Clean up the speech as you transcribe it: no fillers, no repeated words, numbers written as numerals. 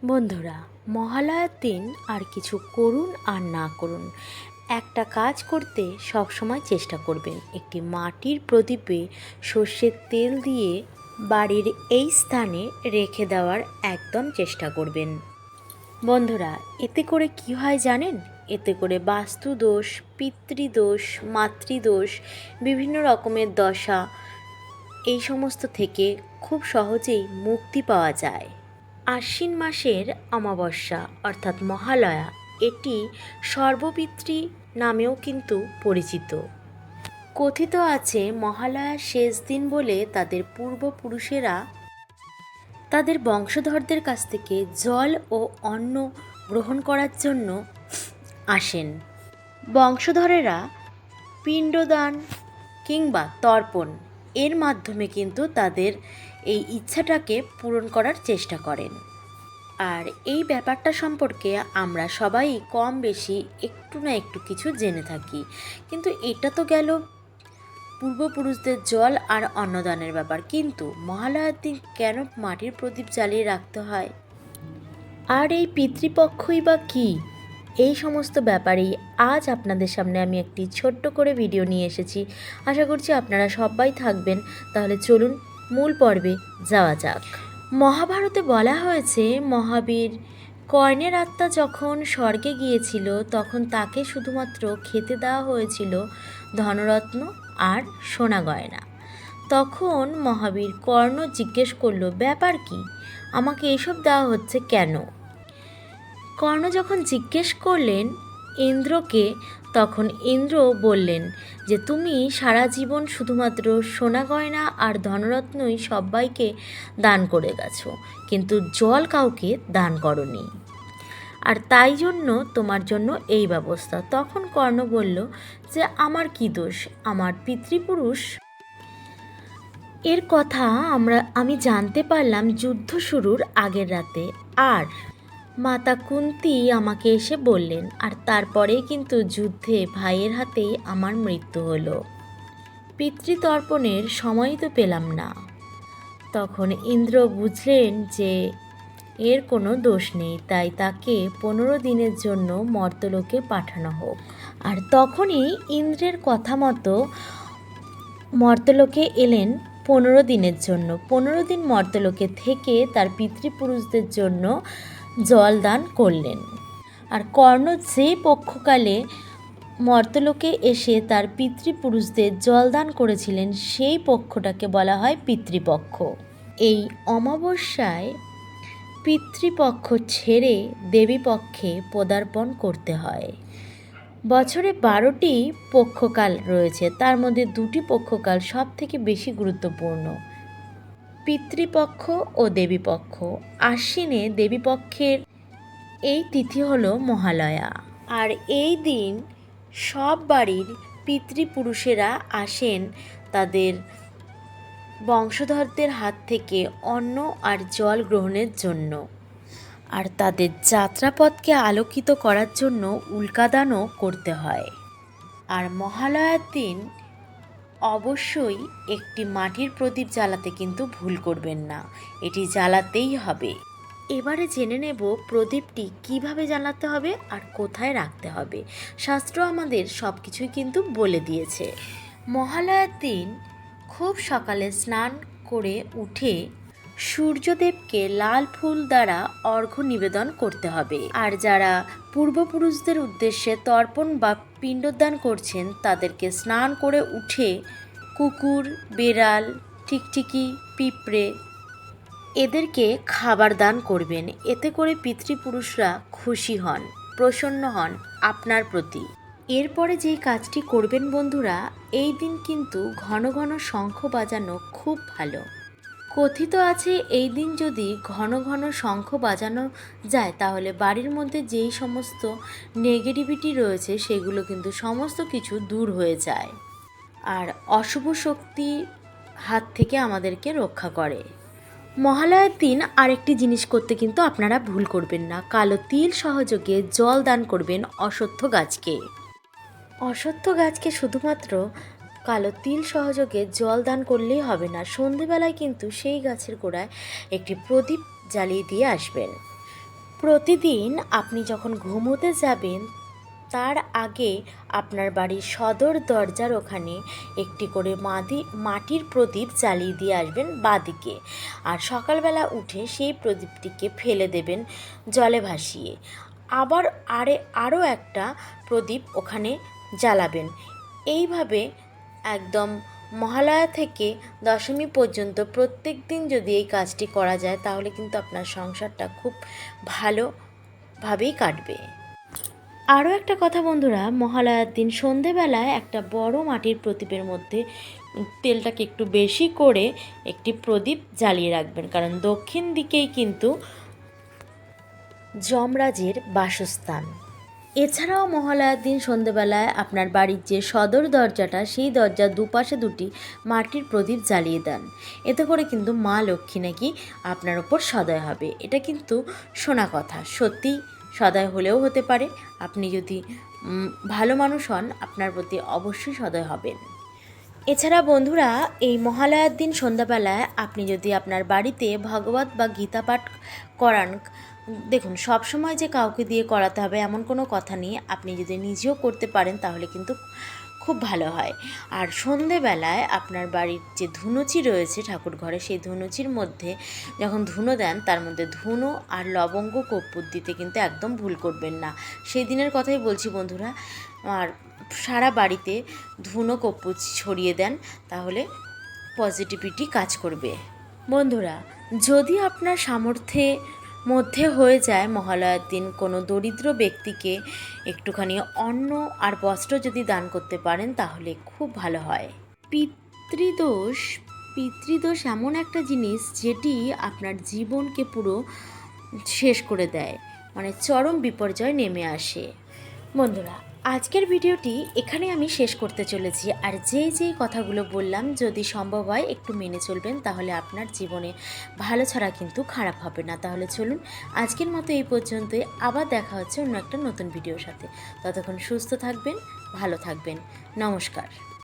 বন্ধুরা, মহালয়ার দিন আর কিছু করুন আর না করুন, একটা কাজ করতে সবসময় চেষ্টা করবেন। একটি মাটির প্রদীপে সর্ষের তেল দিয়ে বাড়ির এই স্থানে রেখে দেওয়ার একদম চেষ্টা করবেন। বন্ধুরা, এতে করে কি হয় জানেন? এতে করে বাস্তুদোষ, পিতৃদোষ, মাতৃদোষ, বিভিন্ন রকমের দশা এই সমস্ত থেকে খুব সহজেই মুক্তি পাওয়া যায়। আশ্বিন মাসের অমাবস্যা অর্থাৎ মহালয়া, এটি সর্বপিতৃ নামেও কিন্তু পরিচিত। কথিত আছে মহালয়ার শেষ দিন বলে তাদের পূর্বপুরুষেরা তাদের বংশধরদের কাছ থেকে জল ও অন্ন গ্রহণ করার জন্য আসেন। বংশধরেরা পিণ্ডদান কিংবা তর্পণ এর মাধ্যমে কিন্তু তাদের এই ইচ্ছাটাকে পূরণ করার চেষ্টা করেন। আর এই ব্যাপারটা সম্পর্কে আমরা সবাই কম বেশি একটু না একটু কিছু জেনে থাকি, কিন্তু এটা তো গেল পূর্বপুরুষদের জল আর অন্নদানের ব্যাপার। কিন্তু মহালয়ার দিন কেন মাটির প্রদীপ জ্বালিয়ে রাখতে হয়, আর এই পিতৃপক্ষই বা কী, এই সমস্ত ব্যাপারেই আজ আপনাদের সামনে আমি একটি ছোট্ট করে ভিডিও নিয়ে এসেছি। আশা করছি আপনারা সবাই থাকবেন। তাহলে চলুন মূল পর্বে যাওয়া যাক। মহাভারতে বলা হয়েছে, মহাবীর কর্ণের আত্মা যখন স্বর্গে গিয়েছিল তখন তাকে শুধুমাত্র খেতে দেওয়া হয়েছিল ধনরত্ন আর সোনা গয়না। তখন মহাবীর কর্ণ জিজ্ঞেস করলো, ব্যাপার কি, আমাকে এসব দেওয়া হচ্ছে কেন? কর্ণ যখন জিজ্ঞেস করলেন ইন্দ্রকে, তখন ইন্দ্র বললেন যে তুমি সারা জীবন শুধুমাত্র সোনা গয়না আর ধনরত্নই সবাইকে দান করে গেছো, কিন্তু জল কাউকে দান করনি, আর তাই জন্য তোমার জন্য এই ব্যবস্থা। তখন কর্ণ বলল যে আমার কি দোষ, আমার পিতৃপুরুষ। এর কথা আমি জানতে পারলাম যুদ্ধ শুরুর আগের রাতে, আর মাতা কুন্তী আমাকে এসে বললেন, আর তারপরেই কিন্তু যুদ্ধে ভাইয়ের হাতেই আমার মৃত্যু হলো। পিতৃতর্পণের সময়ই তো পেলাম না। তখন ইন্দ্র বুঝলেন যে এর কোনো দোষ নেই, তাই তাকে 15 দিনের জন্য মর্তলোকে পাঠানো হোক। আর তখনই ইন্দ্রের কথা মতো মর্তলোকে এলেন 15 দিনের জন্য। 15 দিন মর্তলোকে থেকে তার পিতৃপুরুষদের জন্য জল দান করলেন। আর কর্ণ যে পক্ষকালে মর্তলোকে এসে তার পিতৃপুরুষদের জলদান করেছিলেন সেই পক্ষটাকে বলা হয় পিতৃপক্ষ। এই অমাবস্যায় পিতৃপক্ষ ছেড়ে দেবীপক্ষে পদার্পণ করতে হয়। বছরে 12টি পক্ষকাল রয়েছে, তার মধ্যে 2টি পক্ষকাল সব থেকে বেশি গুরুত্বপূর্ণ, পিতৃপক্ষ ও দেবীপক্ষ। আশ্বিনে দেবীপক্ষের এই তিথি হলো মহালয়া, আর এই দিন সব বাড়ির পিতৃপুরুষেরা আসেন তাদের বংশধরদের হাত থেকে অন্ন আর জল গ্রহণের জন্য, আর তাদের যাত্রাপথকে আলোকিত করার জন্য উল্কাদানও করতে হয়। আর মহালয়ার দিন অবশ্যই একটি মাটির প্রদীপ জ্বালাতে কিন্তু ভুল করবেন না, এটি জ্বালাতেই হবে। এবারে জেনে নেব প্রদীপটি কিভাবে জ্বালাতে হবে আর কোথায় রাখতে হবে। শাস্ত্র আমাদের সব কিছুই কিন্তু বলে দিয়েছে। মহালয়ার দিন খুব সকালে স্নান করে উঠে সূর্যদেবকে লাল ফুল দ্বারা অর্ঘ্য নিবেদন করতে হবে। আর যারা পূর্বপুরুষদের উদ্দেশ্যে তর্পণ বা পিণ্ডদান করছেন তাদেরকে স্নান করে উঠে কুকুর, বেড়াল, টিকটিকি, পিঁপড়ে এদেরকে খাবার দান করবেন। এতে করে পিতৃপুরুষরা খুশি হন, প্রসন্ন হন আপনার প্রতি। এরপরে যেই কাজটি করবেন বন্ধুরা, এই দিন কিন্তু ঘন ঘন শঙ্খ বাজানো খুব ভালো। কথিত আছে এই দিন যদি ঘন ঘন শঙ্খ বাজানো যায় তাহলে বাড়ির মধ্যে যেই সমস্ত নেগেটিভিটি রয়েছে সেগুলো কিন্তু সমস্ত কিছু দূর হয়ে যায়, আর অশুভ শক্তির হাত থেকে আমাদেরকে রক্ষা করে। মহালয়ার দিন আরেকটি জিনিস করতে কিন্তু আপনারা ভুল করবেন না, কালো তিল সহযোগে জল দান করবেন অশ্বত্থ গাছকে। অশ্বত্থ গাছকে শুধুমাত্র কালো তিল সহযোগে জল দান করলেই হবে না, সন্ধেবেলায় কিন্তু সেই গাছের গোড়ায় একটি প্রদীপ জ্বালিয়ে দিয়ে আসবেন। প্রতিদিন আপনি যখন ঘুমোতে যাবেন তার আগে আপনার বাড়ির সদর দরজার ওখানে একটি করে মাটির প্রদীপ জ্বালিয়ে দিয়ে আসবেন বাঁদিকে। আর সকালবেলা উঠে সেই প্রদীপটিকে ফেলে দেবেন জলে ভাসিয়ে। আবার আরও একটা প্রদীপ ওখানে জ্বালাবেন। এইভাবে একদম মহালয়া থেকে দশমী পর্যন্ত প্রত্যেক দিন যদি এই কাজটি করা যায় তাহলে কিন্তু আপনার সংসারটা খুব ভালোভাবেই কাটবে। আরও একটা কথা বন্ধুরা, মহালয়ার দিন সন্ধেবেলায় একটা বড় মাটির প্রদীপের মধ্যে তেলটাকে একটু বেশি করে একটি প্রদীপ জ্বালিয়ে রাখবেন, কারণ দক্ষিণ দিকেই কিন্তু যমরাজের বাসস্থান। এছাড়াও মহালয়ার দিন সন্ধেবেলায় আপনার বাড়ির যে সদর দরজাটা সেই দরজার দুপাশে দুটি মাটির প্রদীপ জ্বালিয়ে দেন। এতে করে কিন্তু মা লক্ষ্মী নাকি আপনার ওপর সদয় হবে। এটা কিন্তু শোনা কথা, সত্যি সদয় হলেও হতে পারে। আপনি যদি ভালো মানুষ হন আপনার প্রতি অবশ্যই সদয় হবেন। এছাড়া বন্ধুরা, এই মহালয়ার দিন সন্ধ্যাবেলায় আপনি যদি আপনার বাড়িতে ভাগবত বা গীতা পাঠ করান, দেখুন সব সময় যে কাউকে দিয়ে করাতে হবে এমন কোনো কথা নেই। আপনি যদি নিজেও করতে পারেন তাহলে কিন্তু খুব ভালো হয়। আর সন্ধেবেলায় আপনার বাড়ির যে ধুনুচি রয়েছে ঠাকুর ঘরে, সেই ধুনুচির মধ্যে যখন ধুনো দেন তার মধ্যে ধুনো আর লবঙ্গ কর্পূর দিতে কিন্তু একদম ভুল করবেন না। সেই দিনের কথাই বলছি বন্ধুরা। আর সারা বাড়িতে ধুনো কর্পূর ছড়িয়ে দেন, তাহলে পজিটিভিটি কাজ করবে। বন্ধুরা, যদি আপনার সামর্থ্যে মধ্যে হয়ে যায় মহালয়ার দিন কোনো দরিদ্র ব্যক্তিকে একটুখানি অন্ন আর বস্ত্র যদি দান করতে পারেন তাহলে খুব ভালো হয়। পিতৃদোষ এমন একটা জিনিস যেটি আপনার জীবনকে পুরো শেষ করে দেয়, মানে চরম বিপর্যয় নেমে আসে। বন্ধুরা, আজকের ভিডিওটি এখানে আমি শেষ করতে চলেছি। আর যেই কথাগুলো বললাম যদি সম্ভব হয় একটু মেনে চলবেন, তাহলে আপনার জীবনে ভালো ছাড়া কিন্তু খারাপ হবে না। তাহলে চলুন আজকের মতো এই পর্যন্তই, আবার দেখা হচ্ছে অন্য একটা নতুন ভিডিওর সাথে। ততক্ষণ সুস্থ থাকবেন, ভালো থাকবেন। নমস্কার।